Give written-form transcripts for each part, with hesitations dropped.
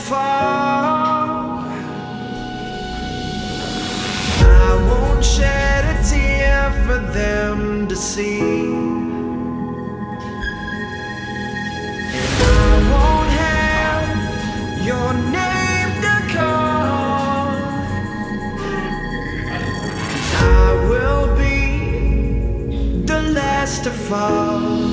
fall. I won't shed a tear for them to see. And I won't have your name to call, 'cause I will be the last to fall.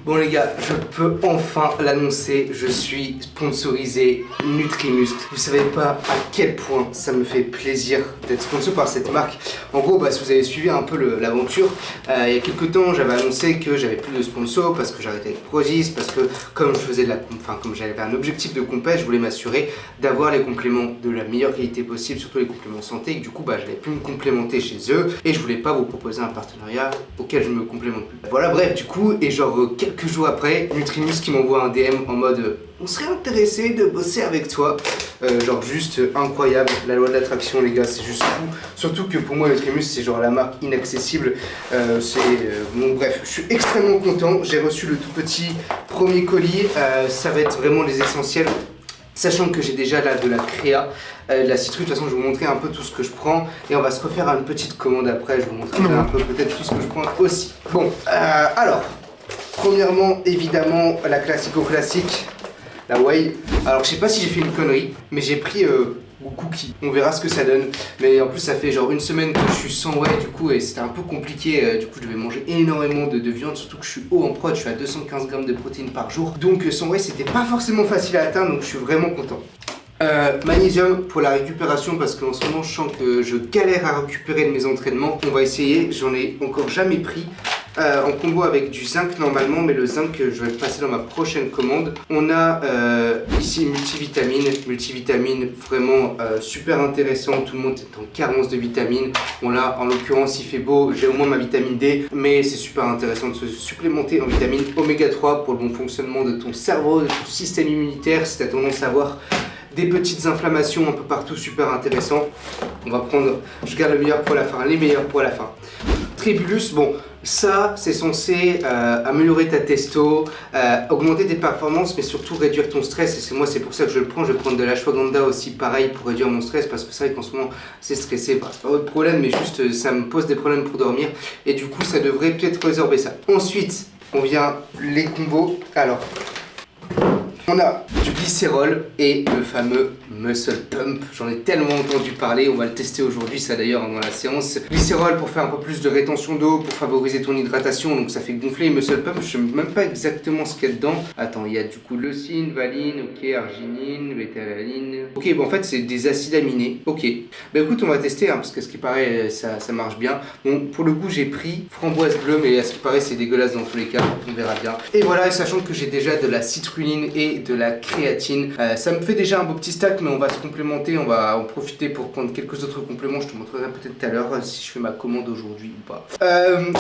Bon les gars, je peux enfin l'annoncer, je suis sponsorisé Nutrimuscle. Vous savez pas à quel point ça me fait plaisir d'être sponsor par cette marque. En gros, si vous avez suivi un peu l'aventure, il y a quelques temps j'avais annoncé que j'avais plus de sponsors parce que j'arrêtais avec Prozis, parce que comme je faisais comme j'avais un objectif de compète, je voulais m'assurer d'avoir les compléments de la meilleure qualité possible, surtout les compléments santé, et que du coup j'avais pu me complémenter chez eux et je voulais pas vous proposer un partenariat auquel je me complémente plus. Voilà, bref, du coup, et genre quelques jours après, Nutrimuscle qui m'envoie un DM en mode on serait intéressé de bosser avec toi. Genre juste incroyable, la loi de l'attraction les gars, c'est juste fou. Surtout que pour moi Nutrimuscle c'est genre la marque inaccessible. Bon bref, je suis extrêmement content, j'ai reçu le tout petit premier colis, ça va être vraiment les essentiels. Sachant que j'ai déjà là de la créa, de la citrouille, de toute façon je vais vous montrer un peu tout ce que je prends et on va se refaire une petite commande après, je vous montrerai un peu peut-être tout ce que je prends aussi. Bon, alors, premièrement évidemment la classico-classique, la whey. Alors je sais pas si j'ai fait une connerie, mais j'ai pris cookie. On verra ce que ça donne. Mais en plus ça fait genre une semaine que je suis sans whey du coup et c'était un peu compliqué. Du coup je devais manger énormément de viande, surtout que je suis haut en prod, je suis à 215 grammes de protéines par jour. Donc sans whey c'était pas forcément facile à atteindre, donc je suis vraiment content. Magnésium pour la récupération parce qu'en ce moment je sens que je galère à récupérer de mes entraînements. On va essayer, j'en ai encore jamais pris. En combo avec du zinc normalement, mais le zinc je vais le passer dans ma prochaine commande. On a ici multivitamine vraiment super intéressant, tout le monde est en carence de vitamines. Bon là en l'occurrence il fait beau, j'ai au moins ma vitamine D, mais c'est super intéressant de se supplémenter en vitamine oméga 3 pour le bon fonctionnement de ton cerveau, de ton système immunitaire, si tu as tendance à avoir des petites inflammations un peu partout, super intéressant. On va prendre, je garde le meilleur pour la fin, les meilleurs pour la fin. Tribulus, bon, ça c'est censé améliorer ta testo, augmenter tes performances, mais surtout réduire ton stress. Et c'est pour ça que je le prends. Je vais prendre de l'ashwagandha aussi, pareil, pour réduire mon stress, parce que c'est vrai qu'en ce moment c'est stressé. Bah, c'est pas votre problème, mais juste ça me pose des problèmes pour dormir. Et du coup, ça devrait peut-être résorber ça. Ensuite, on vient les combos. Alors, on a du glycérol et le fameux Muscle Pump. J'en ai tellement entendu parler, on va le tester aujourd'hui, ça d'ailleurs dans la séance. Glycérol pour faire un peu plus de rétention d'eau, pour favoriser ton hydratation, donc ça fait gonfler. Muscle Pump, je sais même pas exactement ce qu'il y a dedans. Attends, il y a du coup leucine, valine, ok, arginine, bétalanine. Ok, bon en fait c'est des acides aminés. Ok, bah écoute, on va tester hein, parce que ce qui paraît ça marche bien. Bon, pour le goût j'ai pris framboise bleue, mais à ce qui paraît c'est dégueulasse dans tous les cas, on verra bien. Et voilà, et sachant que j'ai déjà de la citrulline et de la créatine, ça me fait déjà un beau petit stack, mais on va se complémenter, on va en profiter pour prendre quelques autres compléments. Je te montrerai peut-être tout à l'heure si je fais ma commande aujourd'hui ou pas.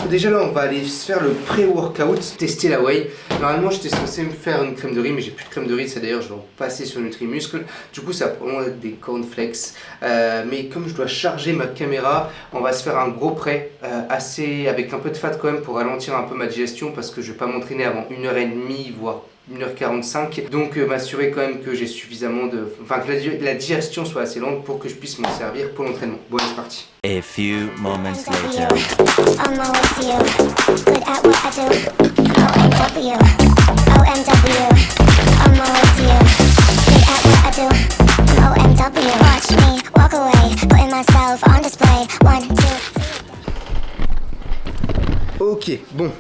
Déjà là on va aller se faire le pré-workout, tester la whey. Normalement j'étais censé me faire une crème de riz, mais j'ai plus de crème de riz, ça d'ailleurs je vais en passer sur Nutrimuscle. Du coup ça va probablement être des cornflakes, mais comme je dois charger ma caméra, on va se faire un gros prêt assez avec un peu de fat quand même pour ralentir un peu ma digestion, parce que je vais pas m'entraîner avant 1h30 voire 1h45, donc m'assurer quand même que j'ai suffisamment de... Enfin que la digestion soit assez lente pour que je puisse m'en servir pour l'entraînement. Bon allez c'est parti. A few moments later. On my way to you, good at what I do. OMW, OMW. On my way to you, good at what I do. OMW. Watch me walk away, putting myself on display. 1, 2, 3. Ok, bon.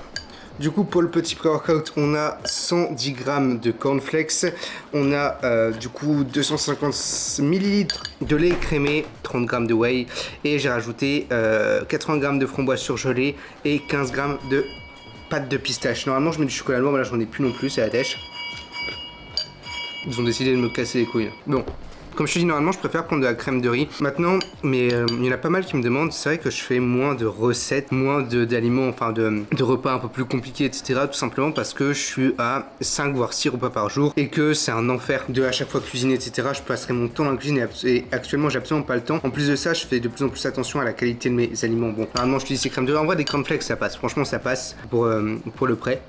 Du coup pour le petit pré-workout on a 110 grammes de cornflakes, on a du coup 250 ml de lait écrémé, 30 grammes de whey et j'ai rajouté 80 grammes de framboise surgelée et 15 grammes de pâte de pistache. Normalement je mets du chocolat noir mais là j'en ai plus non plus, c'est la dèche. Ils ont décidé de me casser les couilles. Bon. Comme je te dis, normalement je préfère prendre de la crème de riz. Maintenant, mais il y en a pas mal qui me demandent, c'est vrai que je fais moins de recettes, moins d'aliments, enfin de repas un peu plus compliqués, etc. Tout simplement parce que je suis à 5 voire 6 repas par jour et que c'est un enfer de à chaque fois cuisiner, etc. Je passerai mon temps dans la cuisine et actuellement j'ai absolument pas le temps. En plus de ça, je fais de plus en plus attention à la qualité de mes aliments. Bon, normalement je utilise ces crèmes de riz. En vrai, des cornflakes ça passe, franchement ça passe pour le prêt.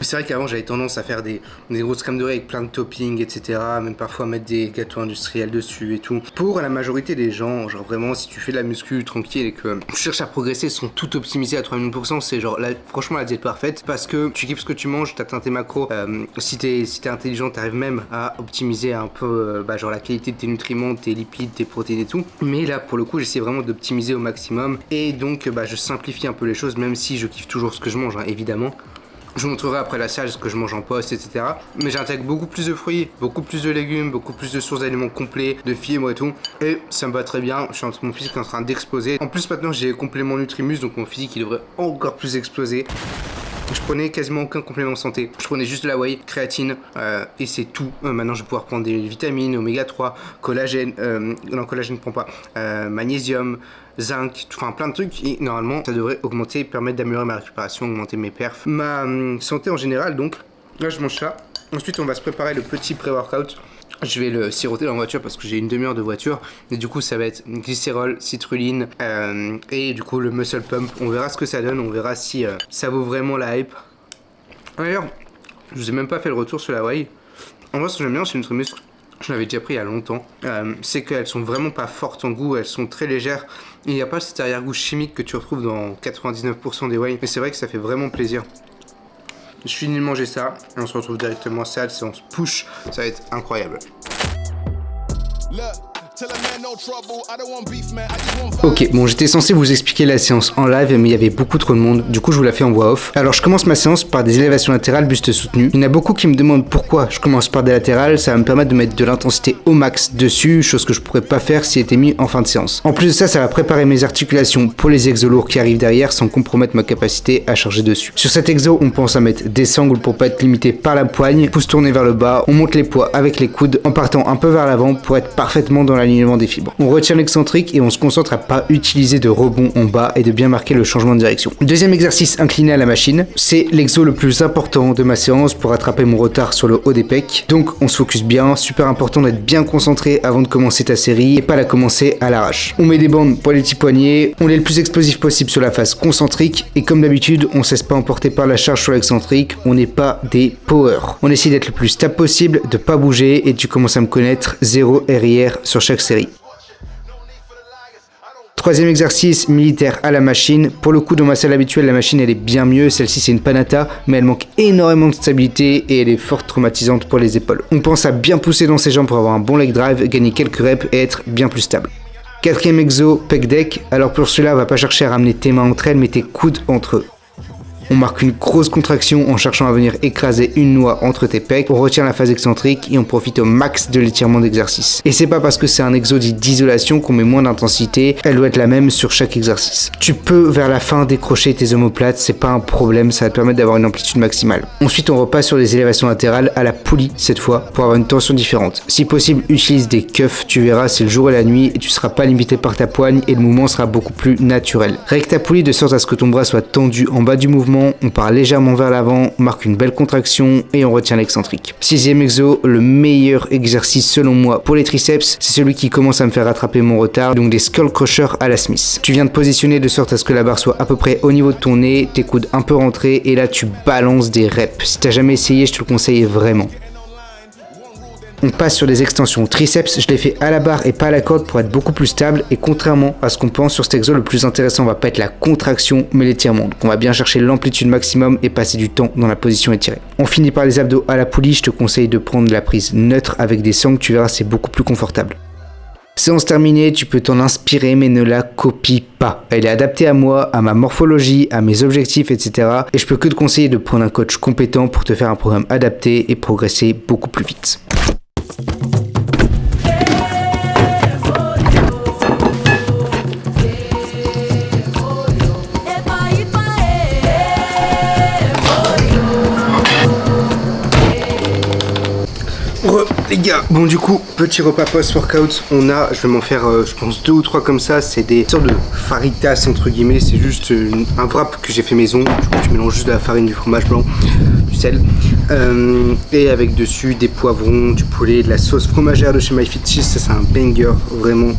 C'est vrai qu'avant j'avais tendance à faire des grosses crèmes de riz avec plein de toppings, etc. Même parfois mettre des gâteaux industriels dessus et tout. Pour la majorité des gens, genre vraiment si tu fais de la muscu tranquille et que tu cherches à progresser, sont tout optimisés à 3000%, c'est genre franchement la diète parfaite parce que tu kiffes ce que tu manges, t'atteins tes macros. Si t'es intelligent, t'arrives même à optimiser un peu genre la qualité de tes nutriments, tes lipides, tes protéines et tout. Mais là pour le coup j'essaie vraiment d'optimiser au maximum et donc je simplifie un peu les choses, même si je kiffe toujours ce que je mange hein, évidemment. Je vous montrerai après la salle ce que je mange en poste, etc. Mais j'intègre beaucoup plus de fruits, beaucoup plus de légumes, beaucoup plus de sources d'aliments complets, de fibres et tout. Et ça me va très bien, mon physique est en train d'exploser. En plus maintenant j'ai les compléments Nutrimus, donc mon physique il devrait encore plus exploser. Je prenais quasiment aucun complément santé. Je prenais juste de la whey, créatine et c'est tout. Maintenant je vais pouvoir prendre des vitamines, oméga 3, collagène, non collagène ne prends pas, magnésium, zinc, enfin plein de trucs et normalement ça devrait augmenter, permettre d'améliorer ma récupération, augmenter mes perfs, ma santé en général. Donc là je mange ça. Ensuite on va se préparer le petit pré-workout. Je vais le siroter dans la voiture parce que j'ai une demi-heure de voiture et du coup ça va être glycérol, citrulline et du coup le muscle pump. On verra ce que ça donne, on verra si ça vaut vraiment la hype. D'ailleurs, je vous ai même pas fait le retour sur la whey. En vrai ce que j'aime bien chez Nutrimuscle, je l'avais déjà pris il y a longtemps, c'est qu'elles sont vraiment pas fortes en goût, elles sont très légères. Il n'y a pas cet arrière-goût chimique que tu retrouves dans 99% des whey, mais c'est vrai que ça fait vraiment plaisir. Je finis de manger ça et on se retrouve directement à la salle, séance push, ça va être incroyable. Ok, bon j'étais censé vous expliquer la séance en live mais il y avait beaucoup trop de monde, du coup je vous la fais en voix off. Alors je commence ma séance par des élévations latérales buste soutenu. Il y en a beaucoup qui me demandent pourquoi je commence par des latérales, ça va me permettre de mettre de l'intensité au max dessus, chose que je pourrais pas faire si elle était mis en fin de séance. En plus de ça, ça va préparer mes articulations pour les exos lourds qui arrivent derrière sans compromettre ma capacité à charger dessus. Sur cet exo, on pense à mettre des sangles pour pas être limité par la poigne, pouce tourné vers le bas, on monte les poids avec les coudes en partant un peu vers l'avant pour être parfaitement dans la l'alignement des fibres. On retient l'excentrique et on se concentre à pas utiliser de rebond en bas et de bien marquer le changement de direction. Deuxième exercice incliné à la machine, c'est l'exo le plus important de ma séance pour rattraper mon retard sur le haut des pecs. Donc on se focus bien, super important d'être bien concentré avant de commencer ta série et pas la commencer à l'arrache. On met des bandes pour les petits poignets, on est le plus explosif possible sur la phase concentrique et comme d'habitude on ne se laisse pas emporter par la charge sur l'excentrique, on n'est pas des power. On essaie d'être le plus stable possible, de pas bouger et tu commences à me connaître, 0 RIR sur chaque série. Troisième exercice, militaire à la machine. Pour le coup, dans ma salle habituelle, la machine elle est bien mieux. Celle-ci c'est une Panata, mais elle manque énormément de stabilité et elle est fort traumatisante pour les épaules. On pense à bien pousser dans ses jambes pour avoir un bon leg drive, gagner quelques reps et être bien plus stable. Quatrième exo, pec deck. Alors pour cela, on va pas chercher à ramener tes mains entre elles, mais tes coudes entre eux. On marque une grosse contraction en cherchant à venir écraser une noix entre tes pecs. On retient la phase excentrique et on profite au max de l'étirement d'exercice. Et c'est pas parce que c'est un exo dit d'isolation qu'on met moins d'intensité, elle doit être la même sur chaque exercice. Tu peux vers la fin décrocher tes omoplates, c'est pas un problème, ça va te permettre d'avoir une amplitude maximale. Ensuite on repasse sur des élévations latérales à la poulie cette fois pour avoir une tension différente. Si possible utilise des cuffs, tu verras c'est le jour et la nuit et tu seras pas limité par ta poigne et le mouvement sera beaucoup plus naturel. Règle ta poulie de sorte à ce que ton bras soit tendu en bas du mouvement. On part légèrement vers l'avant, on marque une belle contraction et on retient l'excentrique. Sixième exo, le meilleur exercice selon moi pour les triceps, c'est celui qui commence à me faire rattraper mon retard, donc des skull crushers à la Smith. Tu viens de positionner de sorte à ce que la barre soit à peu près au niveau de ton nez, tes coudes un peu rentrés et là tu balances des reps. Si t'as jamais essayé, je te le conseille vraiment. On passe sur des extensions triceps, je les fais à la barre et pas à la corde pour être beaucoup plus stable et contrairement à ce qu'on pense sur cet exo, le plus intéressant va pas être la contraction mais l'étirement. Donc on va bien chercher l'amplitude maximum et passer du temps dans la position étirée. On finit par les abdos à la poulie, je te conseille de prendre la prise neutre avec des sangles, tu verras c'est beaucoup plus confortable. Séance terminée, tu peux t'en inspirer mais ne la copie pas. Elle est adaptée à moi, à ma morphologie, à mes objectifs, etc. Et je peux que te conseiller de prendre un coach compétent pour te faire un programme adapté et progresser beaucoup plus vite. Les gars, bon du coup, petit repas post-workout, je vais m'en faire je pense 2 ou 3 comme ça, c'est des sortes de faritas entre guillemets, c'est juste un wrap que j'ai fait maison, du coup je mélange juste de la farine, du fromage blanc, du sel, et avec dessus des poivrons, du poulet, de la sauce fromagère de chez MyFitCheese, ça c'est un banger vraiment,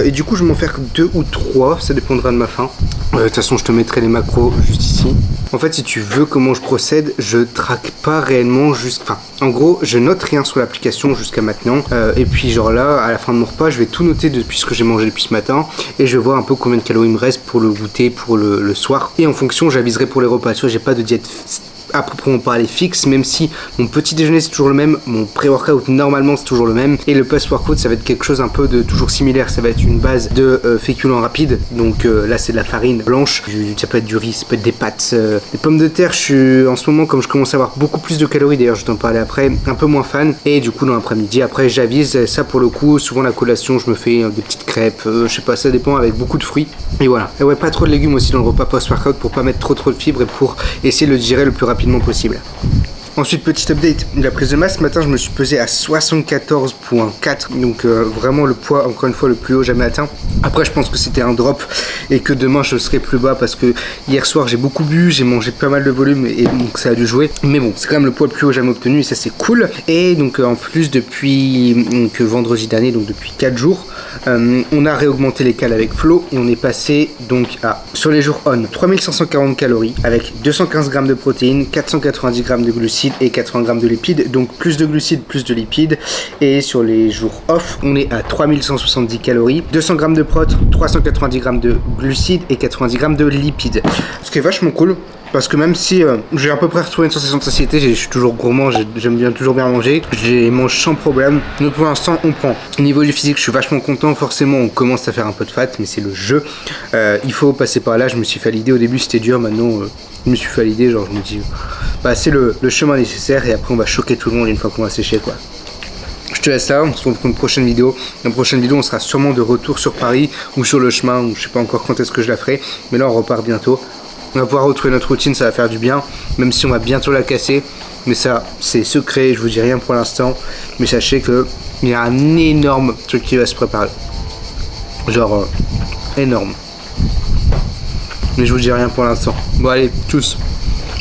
et du coup je vais m'en faire 2 ou 3, ça dépendra de ma faim, de toute façon je te mettrai les macros juste ici. En fait si tu veux comment je procède, je traque pas réellement en gros je note rien sur l'application jusqu'à maintenant et puis genre là à la fin de mon repas je vais tout noter depuis ce que j'ai mangé depuis ce matin et je vais voir un peu combien de calories il me reste pour le goûter pour le soir et en fonction j'aviserai pour les repas. Tu vois j'ai pas de diète à proprement parler fixe, même si mon petit déjeuner c'est toujours le même, mon pré-workout normalement c'est toujours le même et le post-workout ça va être quelque chose un peu de toujours similaire, ça va être une base de féculents rapides, donc là c'est de la farine blanche, ça peut être du riz, ça peut être des pâtes, des pommes de terre. Je suis en ce moment, comme je commence à avoir beaucoup plus de calories, d'ailleurs je vais t'en parler après, un peu moins fan et du coup dans l'après-midi, après j'avise ça pour le coup, souvent la collation je me fais des petites crêpes, je sais pas, ça dépend, avec beaucoup de fruits et voilà. Et ouais, pas trop de légumes aussi dans le repas post-workout pour pas mettre trop de fibres et pour essayer de le digérer le plus rapidement possible. Ensuite, petit update de la prise de masse. Ce matin, je me suis pesé à 74,4. Donc vraiment le poids, encore une fois, le plus haut jamais atteint. Après, je pense que c'était un drop et que demain, je serai plus bas parce que hier soir, j'ai beaucoup bu, j'ai mangé pas mal de volume et donc ça a dû jouer. Mais bon, c'est quand même le poids le plus haut jamais obtenu et ça, c'est cool. Et donc, en plus, depuis vendredi dernier, donc depuis 4 jours, on a réaugmenté les cales avec Flo et on est passé donc à, sur les jours on, 3540 calories avec 215 grammes de protéines, 490 grammes de glucides et 80 grammes de lipides, donc plus de glucides, plus de lipides. Et sur les jours off, on est à 3170 calories, 200 grammes de prot, 390 grammes de glucides et 90 grammes de lipides. Ce qui est vachement cool. Parce que même si j'ai à peu près retrouvé une sensation de satiété, je suis toujours gourmand, j'aime bien toujours bien manger, je mange sans problème. Donc pour l'instant on prend. Au niveau du physique je suis vachement content, forcément on commence à faire un peu de fat, mais c'est le jeu. Il faut passer par là, je me suis fait l'idée, au début c'était dur, maintenant je me suis fait l'idée, genre je me dis c'est le chemin nécessaire et après on va choquer tout le monde une fois qu'on va sécher quoi. Je te laisse là, on se retrouve pour une prochaine vidéo. Dans la prochaine vidéo on sera sûrement de retour sur Paris ou sur le chemin, ou je sais pas encore quand est-ce que je la ferai, mais là on repart bientôt. On va pouvoir retrouver notre routine, ça va faire du bien, même si on va bientôt la casser. Mais ça, c'est secret, je vous dis rien pour l'instant. Mais sachez que il y a un énorme truc qui va se préparer. Genre énorme. Mais je vous dis rien pour l'instant. Bon allez, tous.